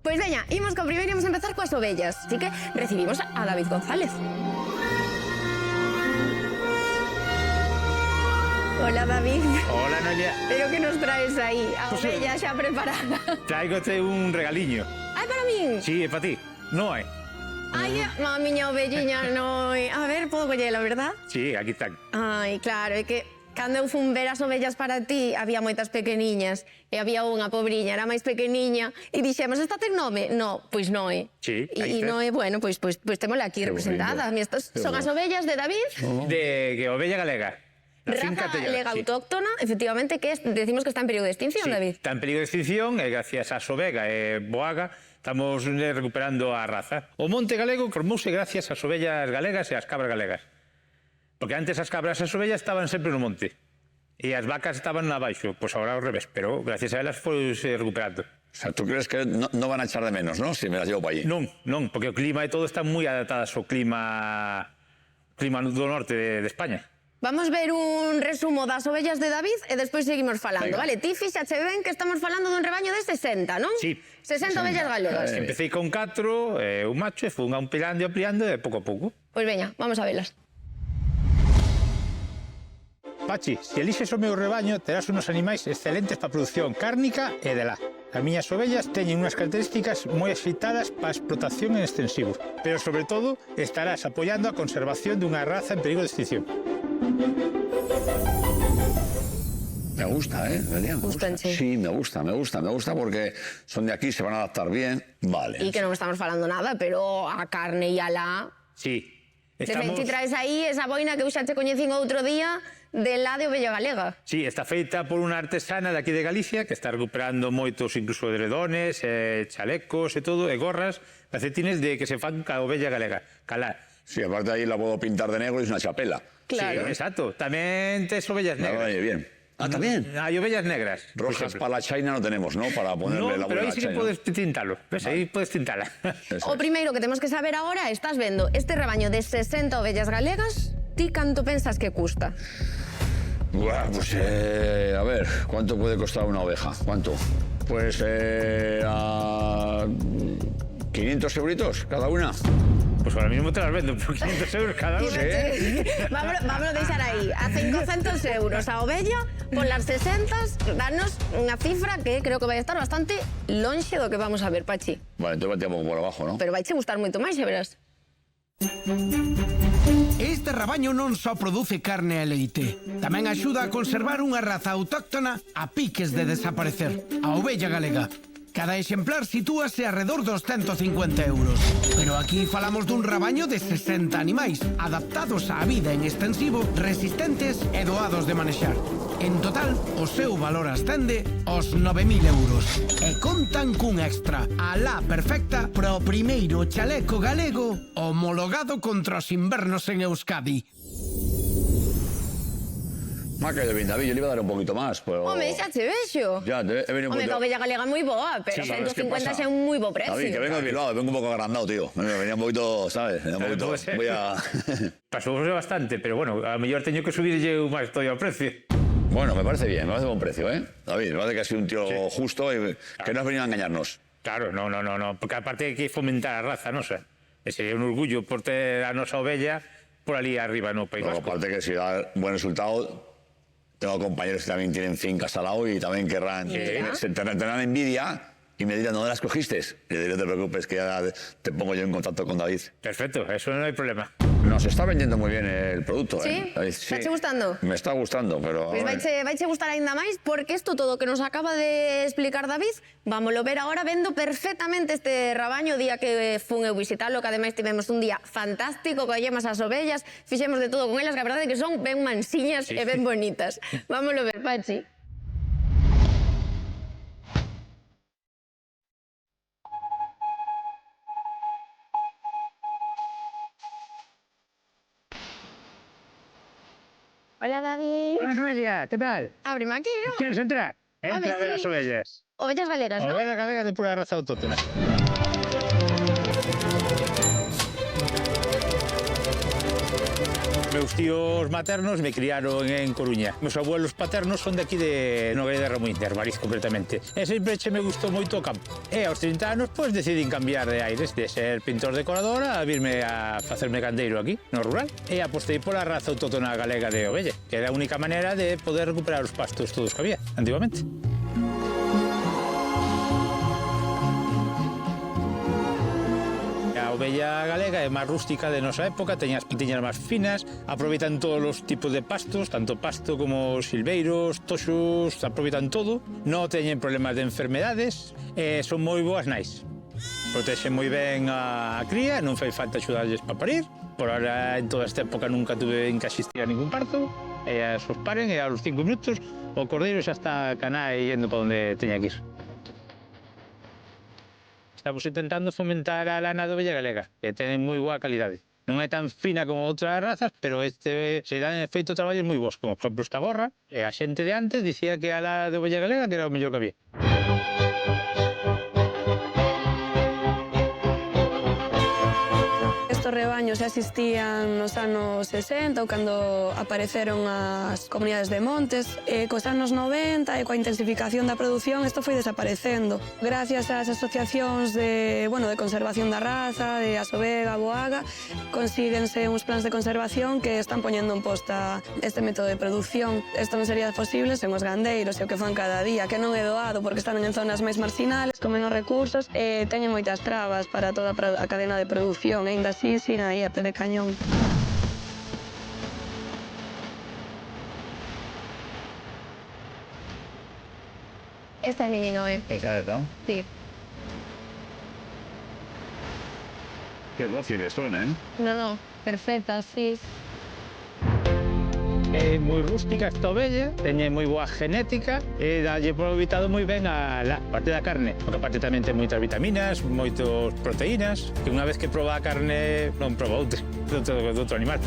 Pois veña, imos co primeiro, imos empezar coas ovellas. Así que recibimos a David González. Hola, David. Hola, Noelia. Pero que nos traes aí? A Pues, ovella xa preparada. Traigote un regaliño. Ai, para min? Sí, é para ti. No hai? Ai, mamiña ovelliña, noi. A ver, podo collela, verdad? Sí, aquí están. Ai, claro, é que cando eu fun ver as ovellas para ti, había moitas pequeniñas, e había unha pobriña, era máis pequeniña, e dixemos, esta ten nome? No, pois Noe. Sí, aí E está. Noe, bueno, pois témola aquí representada. Estas son as ovellas de David. De que ovella galega. La finca Raza Tellada, lega sí. autóctona, efectivamente, que decimos que está en período de extinción, Sí, David. está en peligro de extinción e gracias a Sovega e Boaga estamos recuperando a raza. O monte galego formouse gracias ás ovellas galegas e ás cabras galegas. Porque antes as cabras e as ovellas estaban sempre no monte e as vacas estaban abaixo, pois agora ao revés, pero gracias a elas foi recuperando. O sea, ¿tú crees que no van a echar de menos, no? Si me las llevo para allí. Non, porque o clima e todo están moi adaptadas ao clima do norte de España. Vamos ver un resumo das ovellas de David e despois seguimos falando, Venga. vale? Ti fíxache ben que estamos falando dun rebaño de 60, non? Sí. 60 ovellas galegas. Empecé con 4, un macho, e fun ampliando e pouco a pouco. Pois veña, vamos a velas. Pachi, se elixes o meu rebaño, terás unos animais excelentes para a produción cárnica e de lá. As miñas ovellas teñen unhas características moi axeitadas para a explotación en extensivo, pero sobre todo estarás apoiando a conservación dunha raza en perigo de extinción. Me gusta, ¿eh? Me gusta. Gustanche. Sí, me gusta porque son de aquí, se van a adaptar bien. Vale. E que non estamos falando nada, pero a carne e a la... Sí, De ti traes aí esa boina que eu xa te coñecín outro día de la de ovella galega. Sí, está feita por unha artesana de aquí de Galicia que está recuperando moitos incluso edredones, chalecos e todo, e gorras, calcetines de que se fan ca ovella galega, calá. Sí, aparte ahí la puedo pintar de negro y es una chapela. Claro. Sí, exacto. Tamén tes ovellas Me negras. vaya bien. Ah, también. Hai ovellas negras. por Rojas exemplo. para la China no tenemos, ¿no? Para ponerle No, la pero buena aí sí que China. podes tintalo. Ves, aí podes tintala. Eso O es. primeiro que temos que saber agora, estás vendo este rebaño de 60 ovellas galegas, ti canto pensas que custa? Buah, pues a ver, ¿cuánto puede costar una oveja? ¿Cuánto? Pues a 500 euritos cada una. Pues ahora mismo te las vendo por 500 euros cada una. Vámonos deixar aí. A 500 euros a ovella, polas 60, danos unha cifra que creo que vai estar bastante lonxe do que vamos a ver, Pachi. Vale, entonces bateamos por abajo, ¿no? Pero vaiche gustar moito máis, xa verás. Este rabaño non só produce carne e leite, tamén axuda a conservar unha raza autóctona a piques de desaparecer, a ovella galega. Cada exemplar sitúase alrededor dos 150 euros. Pero aquí falamos dun rabaño de 60 animais, adaptados á vida en extensivo, resistentes e doados de manexar. En total, o seu valor ascende aos 9.000 euros. E contan cun extra, a la perfecta, para o primeiro chaleco galego homologado contra os invernos en Euskadi. Me ha caído bien, David, yo le iba a dar un poquito más, pero... Home, xa che vexo. Ya, he venido un Home, que poquito... a ovella galega é moi boa, pero Sí, ¿sabes qué 150 pasa? é un moi bo precio. David, que vengo de Bilbao, vengo un poco agrandado, tío. Venía un poquito, ¿sabes? Venía un poquito... puede ser. Voy a... Pasou bastante, pero bueno, a mellor teño que subirlle máis todo o precio. Bueno, me parece bien, me parece buen precio, ¿eh? David, me parece que has sido un tío justo y que no has venido a engañarnos. Claro, no, porque aparte hai que fomentar a raza nosa. E sería un orgullo por ter a nosa ovella por ali arriba no País Luego, Vasco. aparte que si da buen resultado, tengo compañeros que también tienen fincas al lado y también querrán, tendrán envidia y me dirán, ¿dónde las cogiste? Y le diré, no te preocupes, que ya te pongo yo en contacto con David. Perfecto, eso non hai problema. Nos está vendiendo muy bien el producto, ¿Sí? ¿eh? David, ¿Te está gustando? Me está gustando, pero... Pois vaiche gustar aínda máis porque isto todo que nos acaba de explicar David, vámoslo ver agora vendo perfectamente este rabaño o día que fun eu visitalo, que ademais tivemos un día fantástico, collemos as ovellas, fixemos de todo con elas, que a verdade é que son ben mansiñas e ben bonitas. Vámoslo ver, Pachi. Hola, David. Hola, Noelia, ¿qué tal? Ábreme aquí, ¿no? ¿Quieres entrar? Entra a ver sí. las ovellas. Ovellas galegas, ¿no? Ovellas galegas de pura raza autóctona. Meus tíos maternos me criaron en Coruña. Meus abuelos paternos son de aquí de Nogueira de Ramuín, de Armariz, concretamente. E sempre me gustou moito o campo. E aos 30 anos, pois, decidín cambiar de aires, de ser pintor decorador a virme a facerme gandeiro aquí, no rural. E apostei pola raza autóctona galega de ovella, que era a única maneira de poder recuperar os pastos todos que había, antigamente. A ovella galega é máis rústica de nosa época, teña as pintiñas máis finas, aproveitan todos os tipos de pastos, tanto pasto como silveiros, toxos, aproveitan todo, non teñen problemas de enfermedades e son moi boas nais. Protexen moi ben a cría, non fai falta axudarlles para parir. Por ahora, en toda esta época, nunca tuve que asistir a ningún parto. Ellas os paren e aos 5 minutos o cordeiro xa está caná e yendo para onde teña que ir. Estamos intentando fomentar a lana de ovella galega, que ten moi boa calidade. Non é tan fina como outras razas, pero se dan feito traballos moi bons, como por exemplo esta gorra, e a xente de antes dicía que a lana de ovella galega que era o mellor que había. Estos rebaños xa existían nos anos 60 ou cando apareceron as comunidades de montes. Cos anos 90 e coa intensificación da produción isto foi desaparecendo. Gracias ás asociacións de conservación da raza, de Asovega, Boaga, consíguense uns plans de conservación que están poñendo en posta este método de produción. Isto non sería posible sen os gandeiros e o que fan cada día, que non é doado porque están en zonas máis marxinales, con menos recursos e teñen moitas trabas para toda a cadena de produción, e ainda así sin aí a pé de cañón. Esta é miña nove. ¿Esa de todo? Sí. Qué dóciles son, ¿eh? No, perfecta, sí. É moi rústica esta ovella, teñe moi boa genética e dalle aproveitado moi ben a parte da carne, porque aparte tamén ten moitas vitaminas, moitas proteínas, que unha vez que proba a carne non proba outra, de outro animal.